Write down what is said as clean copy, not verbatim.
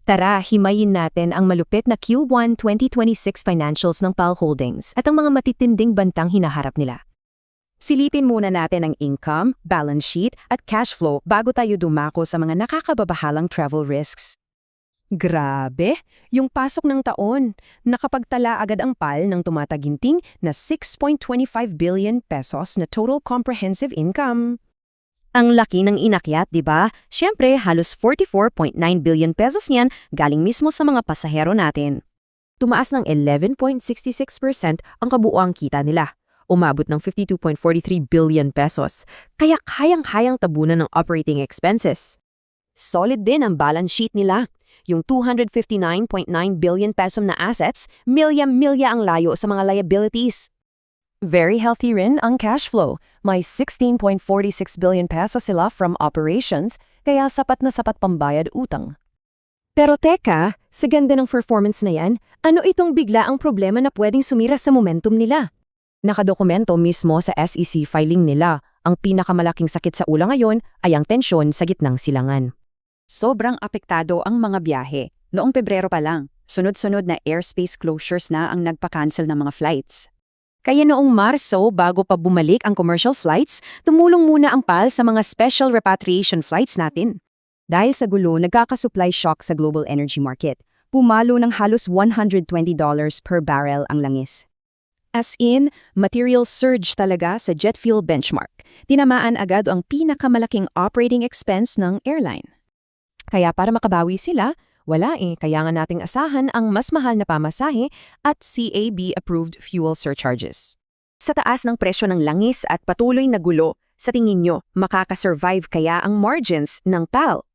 Tara, himayin natin ang malupit na Q1 2026 financials ng PAL Holdings at ang mga matitinding bantang hinaharap nila. Silipin muna natin ang income, balance sheet at cash flow bago tayo dumako sa mga nakakababahalang travel risks. Grabe! Yung pasok ng taon, nakapagtala agad ang PAL ng tumataginting na 6.25 billion pesos na total comprehensive income. Ang laki ng inakyat, di ba? Siyempre, halos 44.9 billion pesos niyan galing mismo sa mga pasahero natin. Tumaas ng 11.66% ang kabuuang kita nila. Umabot ng 52.43 billion pesos, kaya kayang-kayang tabunan ng operating expenses. Solid din ang balance sheet nila. Yung 259.9 billion pesos na assets, milya-milya ang layo sa mga liabilities. Very healthy rin ang cash flow. May 16.46 billion pesos sila from operations, kaya sapat na sapat pambayad utang. Pero teka, sa ganda ng performance na yan, ano itong bigla ang problema na pwedeng sumira sa momentum nila? Nakadokumento mismo sa SEC filing nila, ang pinakamalaking sakit sa ulo ngayon ay ang tensyon sa gitnang silangan. Sobrang apektado ang mga biyahe. Noong Pebrero pa lang, sunod-sunod na airspace closures na ang nagpa-cancel ng mga flights. Kaya noong Marso, bago pa bumalik ang commercial flights, tumulong muna ang PAL sa mga special repatriation flights natin. Dahil sa gulo, nagkaka-supply shock sa global energy market. Pumalo ng halos $120 per barrel ang langis. As in, material surge talaga sa jet fuel benchmark. Tinamaan agad ang pinakamalaking operating expense ng airline. Kaya para makabawi sila, wala kaya nga nating asahan ang mas mahal na pamasahe at CAB-approved fuel surcharges. Sa taas ng presyo ng langis at patuloy na gulo, sa tingin nyo, makakasurvive kaya ang margins ng PAL?